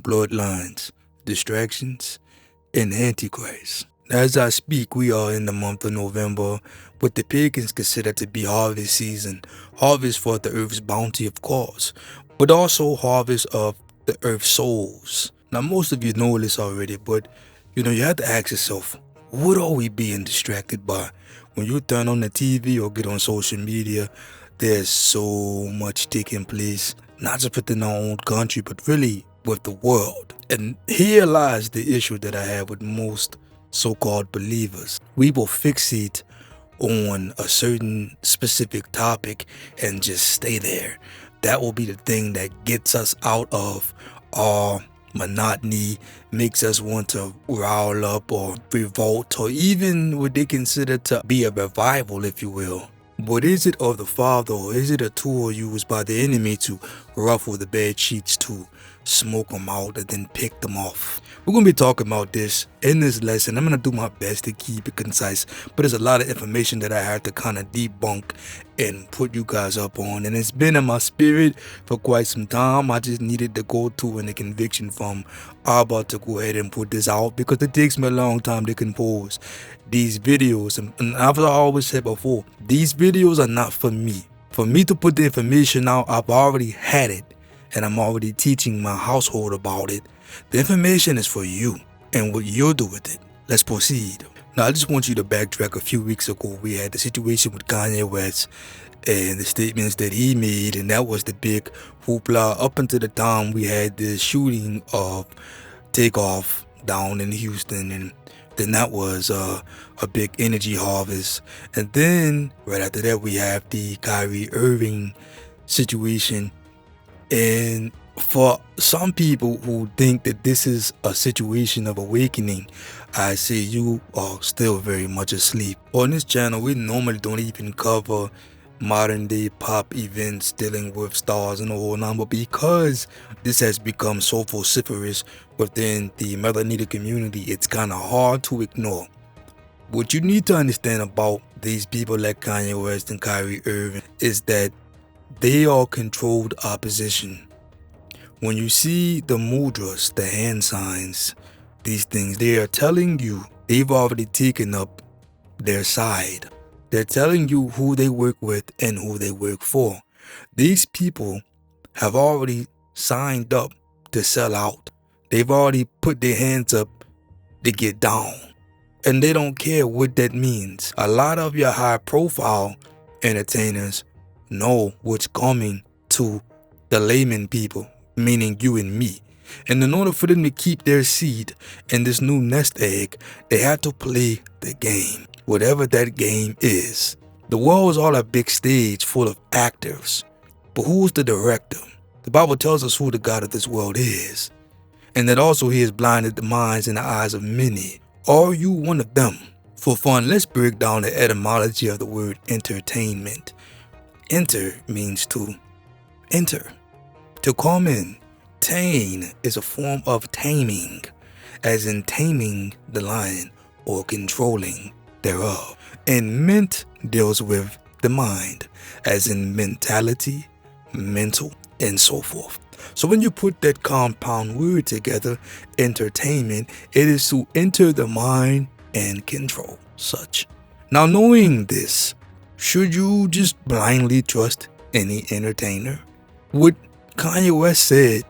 bloodlines, distractions, and Antichrist. As I speak, we are in the month of November, what the pagans consider to be harvest season, harvest for the earth's bounty, of course, but also harvest of the earth's souls. Now, most of you know this already, but you have to ask yourself, what are we being distracted by? When you turn on the TV or get on social media, there's so much taking place, not just within our own country, but really with the world. And here lies the issue that I have with most so-called believers. We will fixate on a certain specific topic and just stay there. That will be the thing that gets us out of our monotony, makes us want to rile up or revolt, or even what they consider to be a revival, if you will. But is it of the Father, or is it a tool used by the enemy to ruffle the bed sheets, to smoke them out and then pick them off? We're going to be talking about this in this lesson. I'm going to do my best to keep it concise, but there's a lot of information that I have to kind of debunk and put you guys up on. And it's been in my spirit for quite some time. I just needed to go to and a conviction from I'm about to go ahead and put this out, because it takes me a long time to compose these videos. And I've always said before, these videos are not for me. For me to put the information out, I've already had it, and I'm already teaching my household about it. The information is for you and what you'll do with it. Let's proceed. Now, I just want you to backtrack. A few weeks ago, we had the situation with Kanye West and the statements that he made, and that was the big hoopla up until the time we had the shooting of Takeoff down in Houston, and then that was a big energy harvest. And then right after that, we have the Kyrie Irving situation. And for some people who think that this is a situation of awakening, I say you are still very much asleep. On this channel, we normally don't even cover modern day pop events dealing with stars and the whole nine, but because this has become so vociferous within the melanated community, it's kind of hard to ignore. What you need to understand about these people like Kanye West and Kyrie Irving is that they are controlled opposition. When you see the mudras, the hand signs, these things, they are telling you they've already taken up their side. They're telling you who they work with and who they work for. These people have already signed up to sell out. They've already put their hands up to get down. And they don't care what that means. A lot of your high profile entertainers know what's coming to the layman people, meaning you and me. And in order for them to keep their seed in this new nest egg, they have to play the game, whatever that game is. The world is all a big stage full of actors, but who's the director? The Bible tells us who the God of this world is, and that also he has blinded the minds and the eyes of many. Are you one of them? For fun, let's break down the etymology of the word entertainment. Enter means to enter, to come in. Tame is a form of taming, as in taming the lion or controlling thereof. And ment deals with the mind, as in mentality, mental, and so forth. So when you put that compound word together, entertainment, it is to enter the mind and control such. Now, knowing this, should you just blindly trust any entertainer? What Kanye West said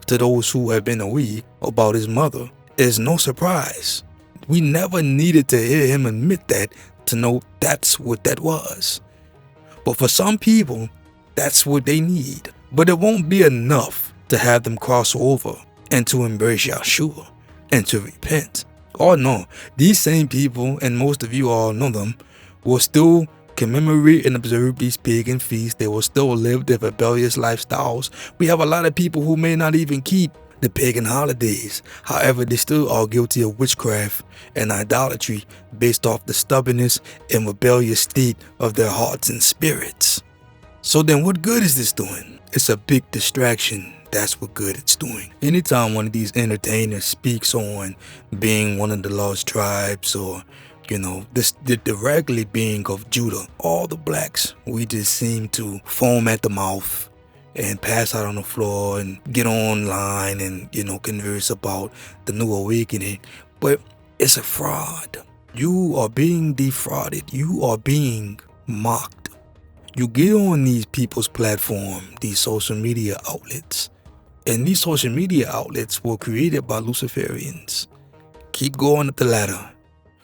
to those who have been aware about his mother is no surprise. We never needed to hear him admit that to know that's what that was. But for some people, that's what they need. But it won't be enough to have them cross over and to embrace Yeshua and to repent. Oh no, these same people, and most of you all know them, will still commemorate and observe these pagan feasts. They will still live their rebellious lifestyles. We have a lot of people who may not even keep the pagan holidays. However, they still are guilty of witchcraft and idolatry based off the stubbornness and rebellious state of their hearts and spirits. So then what good is this doing? It's a big distraction. That's what good it's doing. Anytime one of these entertainers speaks on being one of the lost tribes, or the directly being of Judah, all the blacks, we just seem to foam at the mouth and pass out on the floor and get online and, converse about the new awakening. But it's a fraud. You are being defrauded. You are being mocked. You get on these people's platform, these social media outlets, and these social media outlets were created by Luciferians. Keep going up the ladder.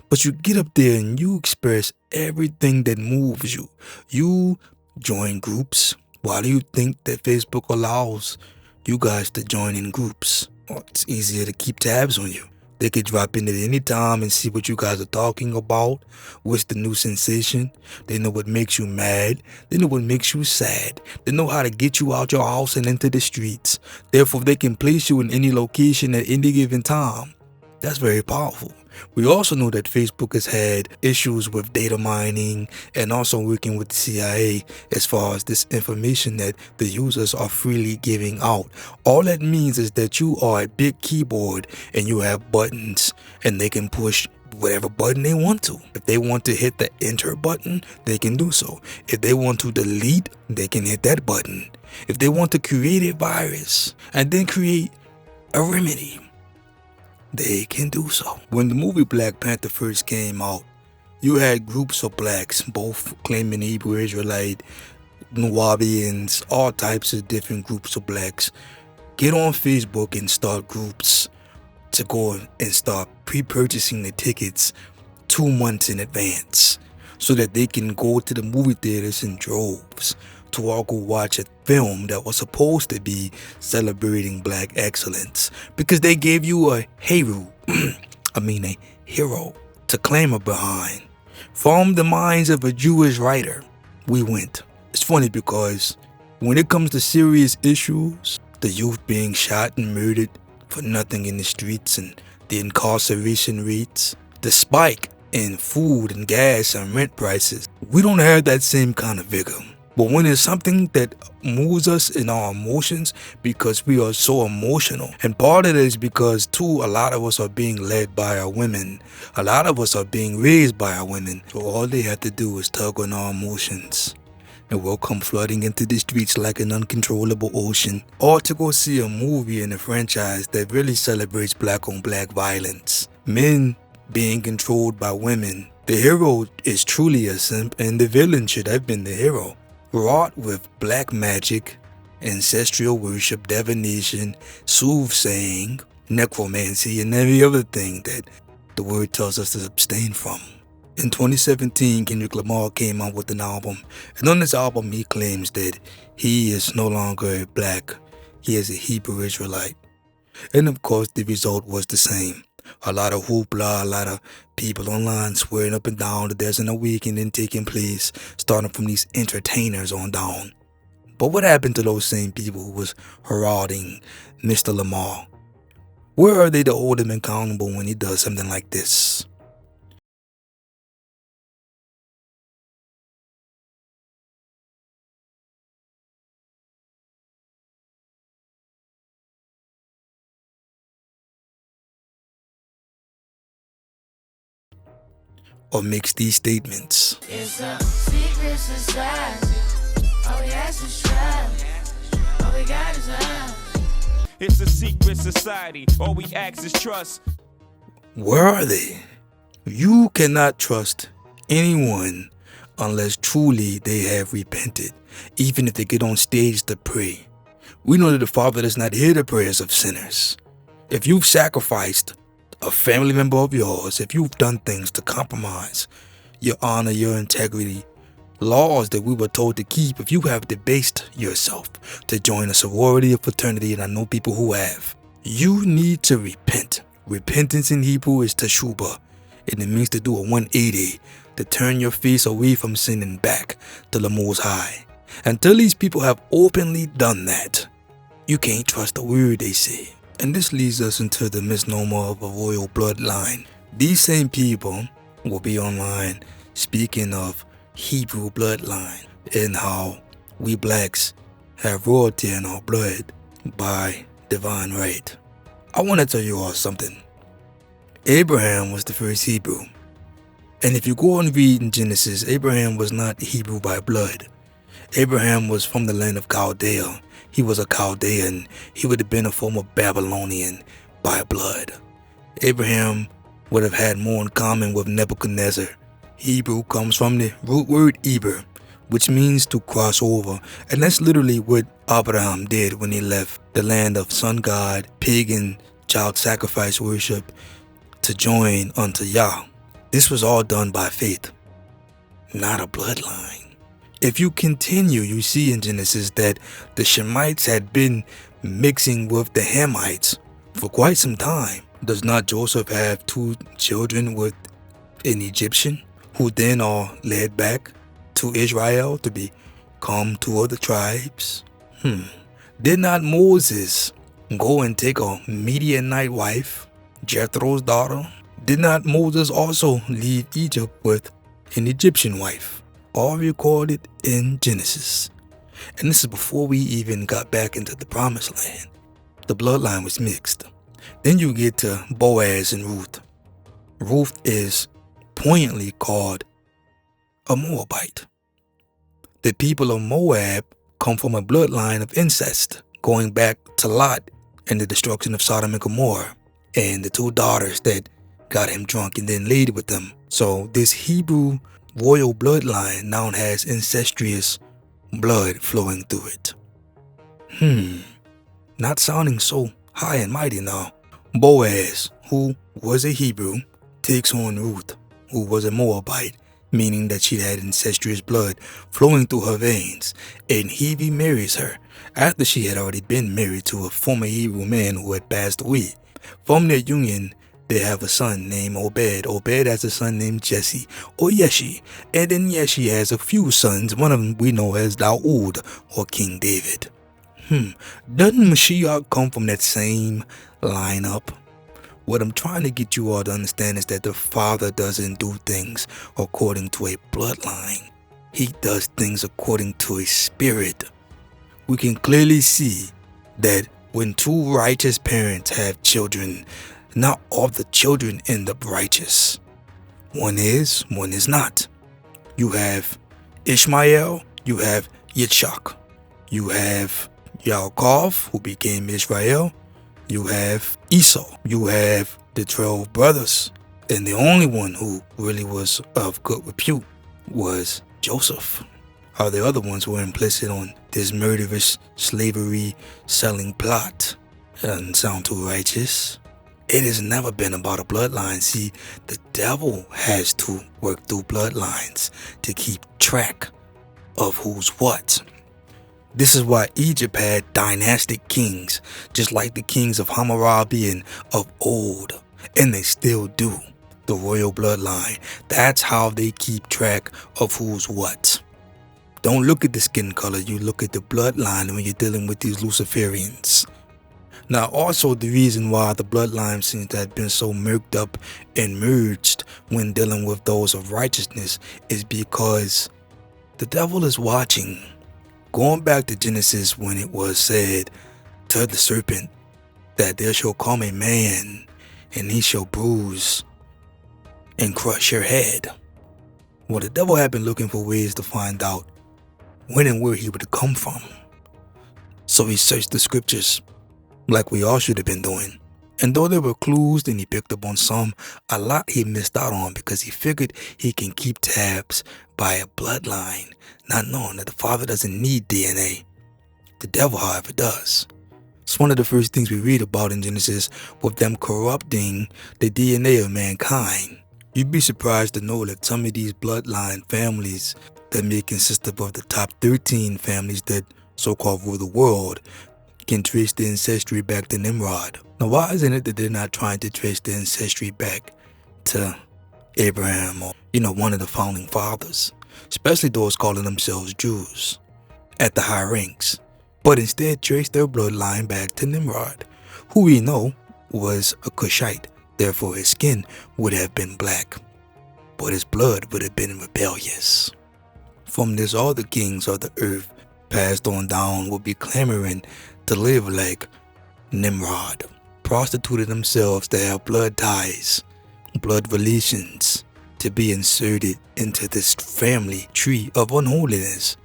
But you get up there and you express everything that moves you. You join groups. Why do you think that Facebook allows you guys to join in groups? Well, it's easier to keep tabs on you. They could drop in at any time and see what you guys are talking about. What's the new sensation? They know what makes you mad. They know what makes you sad. They know how to get you out your house and into the streets. Therefore, they can place you in any location at any given time. That's very powerful. We also know that Facebook has had issues with data mining and also working with the CIA as far as this information that the users are freely giving out. All that means is that you are a big keyboard and you have buttons and they can push whatever button they want to. If they want to hit the enter button, they can do so. If they want to delete, they can hit that button. If they want to create a virus and then create a remedy, they can do so. When the movie Black Panther first came out, you had groups of blacks, both claiming Hebrew Israelite, Nubians, all types of different groups of blacks, get on Facebook and start groups to go and start pre-purchasing the tickets 2 months in advance so that they can go to the movie theaters in droves to all go watch a film that was supposed to be celebrating black excellence, because they gave you a hero, a hero to clamor behind. From the minds of a Jewish writer, we went. It's funny because when it comes to serious issues, the youth being shot and murdered for nothing in the streets and the incarceration rates, the spike in food and gas and rent prices, we don't have that same kind of vigor. But when it's something that moves us in our emotions, because we are so emotional, and part of it is because too, a lot of us are being led by our women. A lot of us are being raised by our women. So all they have to do is tug on our emotions, and we'll come flooding into the streets like an uncontrollable ocean. Or to go see a movie in a franchise that really celebrates black on black violence. Men being controlled by women. The hero is truly a simp, and the villain should have been the hero. Wrought with black magic, ancestral worship, divination, soothsaying, necromancy, and every other thing that the word tells us to abstain from. In 2017, Kendrick Lamar came out with an album, and on this album he claims that he is no longer black, he is a Hebrew Israelite. And of course the result was the same. A lot of hoopla, a lot of people online swearing up and down that there's an awakening taking place, starting from these entertainers on down. But what happened to those same people who was heralding Mr. Lamar? Where are they to hold him accountable when he does something like this? Or makes these statements? It's a secret society. All we ask is try. All we got is love. It's a secret society. All we ask is trust. Where are they? You cannot trust anyone unless truly they have repented, even if they get on stage to pray. We know that the Father does not hear the prayers of sinners. If you've sacrificed a family member of yours, if you've done things to compromise your honor, your integrity, laws that we were told to keep, if you have debased yourself to join a sorority or fraternity, and I know people who have, you need to repent. Repentance in Hebrew is teshubah, and it means to do a 180, to turn your face away from sin and back to the Most High. Until these people have openly done that, you can't trust a word they say. And this leads us into the misnomer of a royal bloodline. These same people will be online speaking of Hebrew bloodline and how we blacks have royalty in our blood by divine right. I want to tell you all something. Abraham was the first Hebrew. And if you go and read in Genesis, Abraham was not Hebrew by blood. Abraham was from the land of Chaldea. he was a Chaldean. He would have been a former Babylonian by blood. Abraham would have had more in common with Nebuchadnezzar. Hebrew comes from the root word Eber, which means to cross over, and that's literally what Abraham did when he left the land of sun god, pagan, child sacrifice worship to join unto Yah. This was all done by faith, not a bloodline. If you continue, you see in Genesis that the Shemites had been mixing with the Hamites for quite some time. Does not Joseph have 2 children with an Egyptian, who then are led back to Israel to become 2 other tribes? Did not Moses go and take a Midianite wife, Jethro's daughter? Did not Moses also leave Egypt with an Egyptian wife? All recorded in Genesis. And this is before we even got back into the promised land. The bloodline was mixed. Then you get to Boaz and Ruth. Ruth is poignantly called a Moabite. The people of Moab come from a bloodline of incest, going back to Lot and the destruction of Sodom and Gomorrah, and the 2 daughters that got him drunk and then laid with them. So this Hebrew royal bloodline now has incestuous blood flowing through it. Not sounding so high and mighty now. Boaz, who was a Hebrew, takes on Ruth, who was a Moabite, meaning that she had incestuous blood flowing through her veins, and he remarries her after she had already been married to a former Hebrew man who had passed away. From their union, they have a son named Obed. Obed has a son named Jesse, or Yeshi, and then Yeshi has a few sons. One of them we know as Daoud, or King David. Doesn't Mashiach come from that same lineup? What I'm trying to get you all to understand is that the Father doesn't do things according to a bloodline. He does things according to a spirit. We can clearly see that when 2 righteous parents have children, not all the children end up righteous. One is, one is not. You have Ishmael, you have Yitzchak, you have Yaakov, who became Israel, you have Esau, you have the 12 brothers, and the only one who really was of good repute was Joseph. All the other ones were implicit on this murderous slavery selling plot. It doesn't sound too righteous. It has never been about a bloodline. See, the devil has to work through bloodlines to keep track of who's what. This is why Egypt had dynastic kings, just like the kings of Hammurabi and of old, and they still do. The royal bloodline. That's how they keep track of who's what. Don't look at the skin color, you look at the bloodline when you're dealing with these Luciferians. Now also the reason why the bloodline seems to have been so murked up and merged when dealing with those of righteousness is because the devil is watching. Going back to Genesis when it was said to the serpent that there shall come a man and he shall bruise and crush your head. Well, the devil had been looking for ways to find out when and where he would come from. So he searched the scriptures like we all should have been doing. And though there were clues and he picked up on some, a lot he missed out on because he figured he can keep tabs by a bloodline, not knowing that the Father doesn't need DNA. The devil, however, does. It's one of the first things we read about in Genesis, with them corrupting the DNA of mankind. You'd be surprised to know that some of these bloodline families that may consist of the top 13 families that so-called rule the world can trace the ancestry back to Nimrod. Now, why isn't it that they're not trying to trace the ancestry back to Abraham or, one of the founding fathers, especially those calling themselves Jews at the high ranks, but instead trace their bloodline back to Nimrod, who we know was a Cushite, therefore his skin would have been black, but his blood would have been rebellious. From this, all the kings of the earth passed on down will be clamoring to live like Nimrod, prostituted themselves to have blood ties, blood relations, to be inserted into this family tree of unholiness,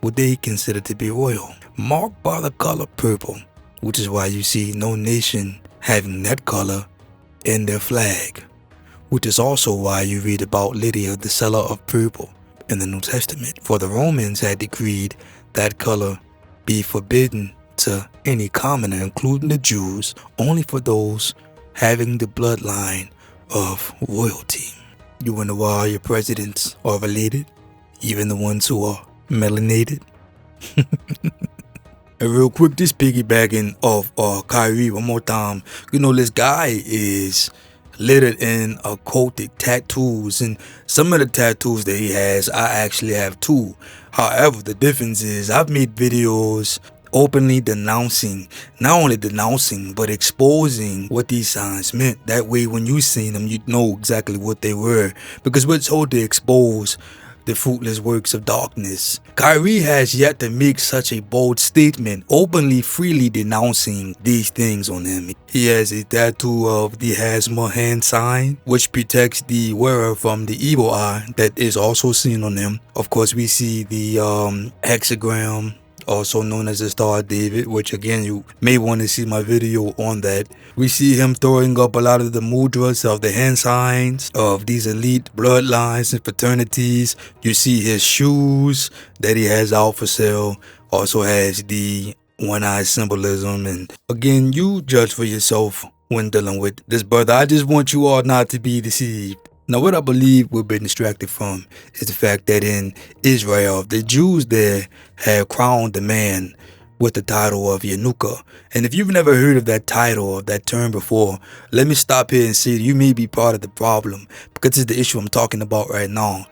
what they consider to be royal. marked by the color purple, which is why you see no nation having that color in their flag, which is also why you read about Lydia, the seller of purple, in the New Testament. For the Romans had decreed that color be forbidden to any commoner, including the Jews, only for those having the bloodline of royalty. You wonder why your presidents are related, even the ones who are melanated? And real quick, just piggybacking off Kyrie one more time. You know, this guy is littered in occultic tattoos, and some of the tattoos that he has, I actually have too. However, the difference is I've made videos openly denouncing, not only denouncing, but exposing what these signs meant. That way, when you seen them, you know exactly what they were, because we're told to expose the fruitless works of darkness. Kyrie has yet to make such a bold statement, openly, freely denouncing these things on him. He has a tattoo of the Hasma hand sign, which protects the wearer from the evil eye that is also seen on him. Of course, we see the hexagram, also known as the Star of David, which again, you may want to see my video on that. We see him throwing up a lot of the mudras of the hand signs of these elite bloodlines and fraternities. You see his shoes that he has out for sale, also has the one-eye symbolism. And again, you judge for yourself when dealing with this brother. I just want you all not to be deceived. Now, what I believe we've been distracted from is the fact that in Israel, the Jews there had crowned the man with the title of Yanuka. And if you've never heard of that title or that term before, let me stop here and say you may be part of the problem, because it's the issue I'm talking about right now.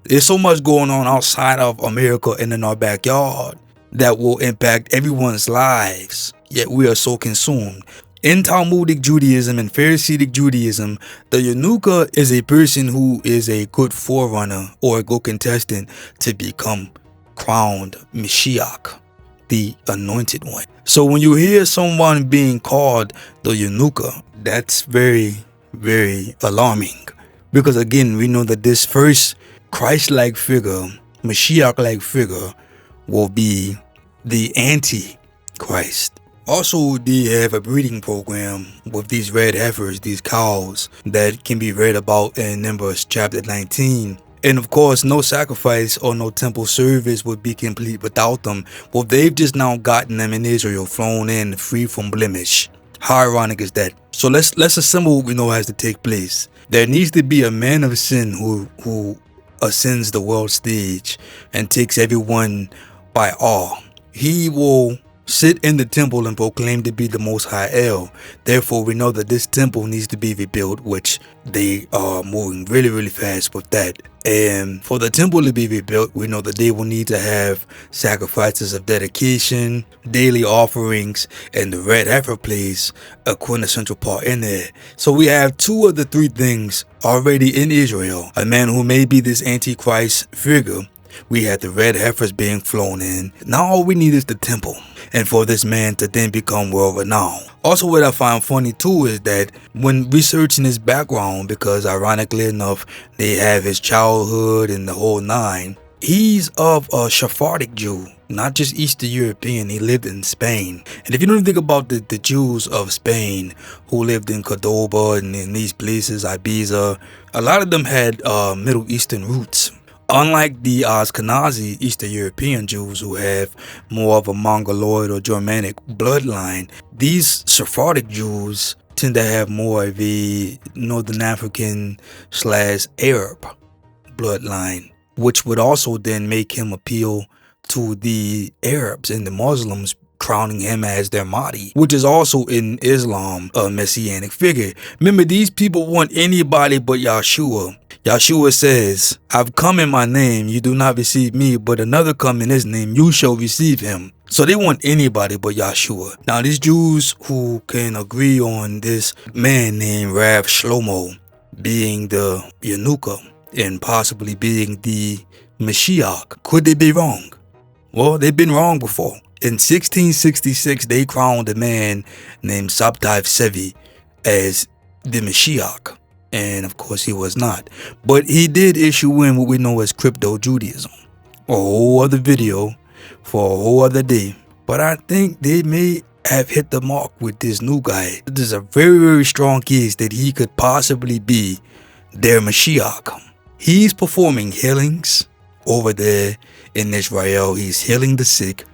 There's so much going on outside of America and in our backyard that will impact everyone's lives, yet we are so consumed. In Talmudic Judaism and Pharisaic Judaism, the Yanuka is a person who is a good forerunner or a good contestant to become crowned Mashiach, the anointed one. So when you hear someone being called the Yanuka, that's very, very alarming. Because again, we know that this first Christ-like figure, Mashiach-like figure, will be the Antichrist. Also, they have a breeding program with these red heifers, these cows, that can be read about in Numbers chapter 19. And of course, no sacrifice or no temple service would be complete without them. Well, they've just now gotten them in Israel, flown in, free from blemish. How ironic is that? So let's assemble what we know has to take place. There needs to be a man of sin who ascends the world stage and takes everyone by awe. He will sit in the temple and proclaim to be the Most High El. Therefore, we know that this temple needs to be rebuilt, which they are moving really, really fast with that. And for the temple to be rebuilt, we know that they will need to have sacrifices of dedication, daily offerings, and the red heifer plays a quintessential part in there. So we have two of the three things already in Israel. A man who may be this Antichrist figure. We had the red heifers being flown in. Now all we need is the temple, and for this man to then become world renowned. Also, what I find funny too is that when researching his background, because ironically enough, they have his childhood and the whole nine, he's of a Sephardic Jew, not just Eastern European. He lived in Spain. And if you don't think about the Jews of Spain who lived in Cordoba and in these places, Ibiza, a lot of them had Middle Eastern roots. Unlike the Ashkenazi Eastern European Jews who have more of a Mongoloid or Germanic bloodline, these Sephardic Jews tend to have more of a Northern African / Arab bloodline, which would also then make him appeal to the Arabs and the Muslims, crowning him as their Mahdi, which is also in Islam a messianic figure. Remember, these people want anybody but Yahshua. Yahshua says, I've come in my name, you do not receive me, but another come in his name, you shall receive him. So they want anybody but Yahshua. Now these Jews who can agree on this man named Rav Shlomo being the Yanuka and possibly being the Mashiach, could they be wrong? Well, they've been wrong before. In 1666, they crowned a man named Sabtai Sevi as the Mashiach. And of course he was not. But he did issue in what we know as crypto Judaism. A whole other video for a whole other day. But I think they may have hit the mark with this new guy. There's a very, very strong case that he could possibly be their Mashiach. He's performing healings over there in Israel. He's healing the sick.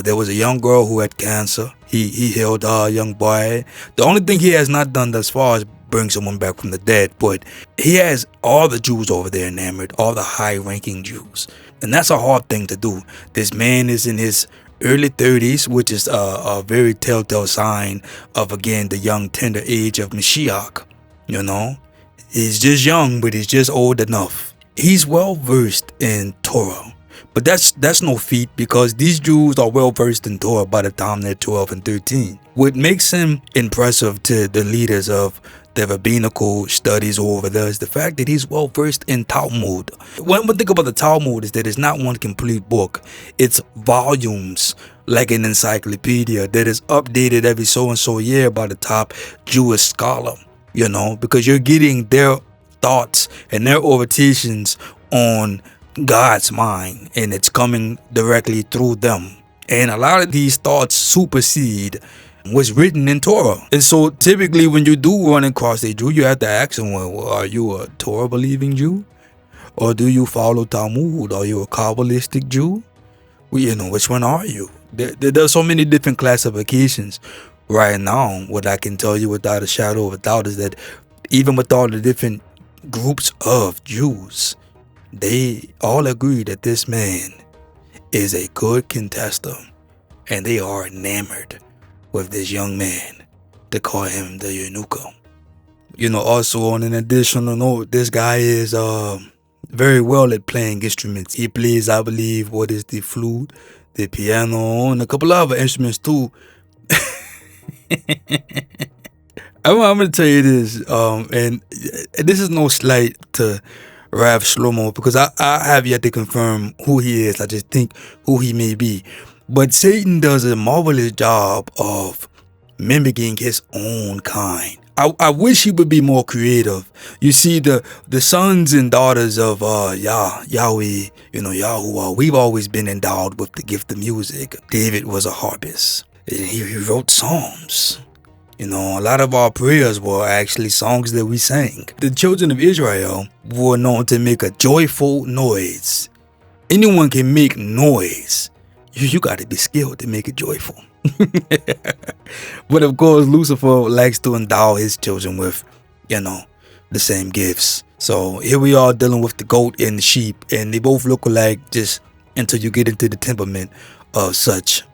There was a young girl who had cancer. He healed a young boy. The only thing he has not done thus far is bring someone back from the dead, but he has all the Jews over there enamored, all the high-ranking Jews. And that's a hard thing to do. This man is in his early 30s, which is a very telltale sign of, again, the young, tender age of Mashiach. You know, he's just young, but he's just old enough. He's well-versed in Torah. But that's no feat, because these Jews are well-versed in Torah by the time they're 12 and 13. What makes him impressive to the leaders of the rabbinical studies over there is the fact that he's well-versed in Talmud. One thing about the Talmud is that it's not one complete book. It's volumes, like an encyclopedia, that is updated every so-and-so year by the top Jewish scholar, you know, because you're getting their thoughts and their orientations on God's mind, and it's coming directly through them. And a lot of these thoughts supersede what's written in Torah. And so typically when you do run across a Jew, you have to ask them, well, are you a Torah believing Jew? Or do you follow Talmud? Are you a Kabbalistic Jew? Well, you know, which one are you? There's so many different classifications right now. What I can tell you without a shadow of a doubt is that even with all the different groups of Jews, they all agree that this man is a good contester, and they are enamored with this young man. They call him the Yenuka. You know, also on an additional note, this guy is very well at playing instruments. He plays, I believe, what is the flute, the piano, and a couple other instruments too. I'm gonna tell you this, and this is no slight to Rav Shlomo, because I have yet to confirm who he is. I just think who he may be. But Satan does a marvelous job of mimicking his own kind. I wish he would be more creative. You see, the sons and daughters of Yahweh, you know, Yahuwah, we've always been endowed with the gift of music. David was a harpist, and he wrote psalms. You know, a lot of our prayers were actually songs that we sang. The children of Israel were known to make a joyful noise. Anyone can make noise. You got to be skilled to make it joyful. But of course, Lucifer likes to endow his children with, you know, the same gifts. So here we are dealing with the goat and the sheep, and they both look alike just until you get into the temperament of such.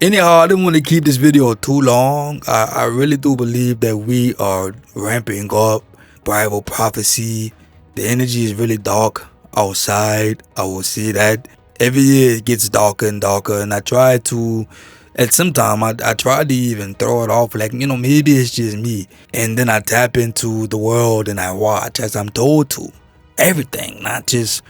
Anyhow, I didn't want to keep this video too long. I really do believe that we are ramping up Bible prophecy. The energy is really dark outside. I will say that. Every year it gets darker and darker, and I try to, at some time, I try to even throw it off like, you know, maybe it's just me. And then I tap into the world and I watch as I'm told to. Everything, not just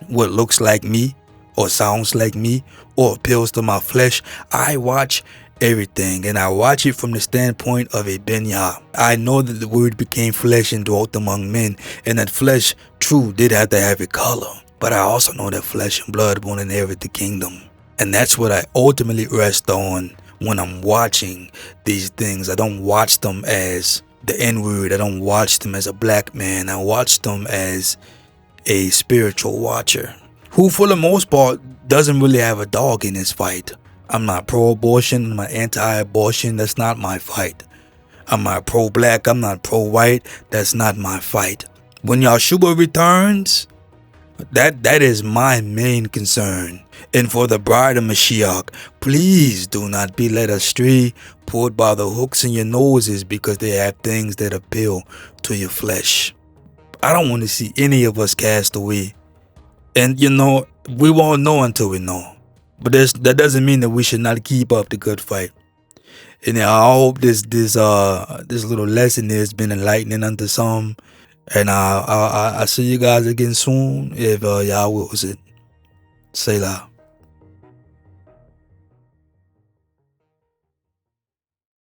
what looks like me or sounds like me or appeals to my flesh. I watch everything, and I watch it from the standpoint of a Benya. I know that the word became flesh and dwelt among men, and that flesh, true, did have to have a color. But I also know that flesh and blood won't inherit the kingdom. And that's what I ultimately rest on when I'm watching these things. I don't watch them as the N-word. I don't watch them as a black man. I watch them as a spiritual watcher who, for the most part, doesn't really have a dog in his fight. I'm not pro-abortion. I'm not anti-abortion. That's not my fight. I'm not pro-black. I'm not pro-white. That's not my fight. When Yahshua returns, that is my main concern. And for the bride of Mashiach, please do not be led astray, pulled by the hooks in your noses because they have things that appeal to your flesh. I don't want to see any of us cast away. And you know, we won't know until we know. But that doesn't mean that we should not keep up the good fight. And I hope this little lesson has been enlightening unto some. And I'll see you guys again soon if y'all wills it. Selah.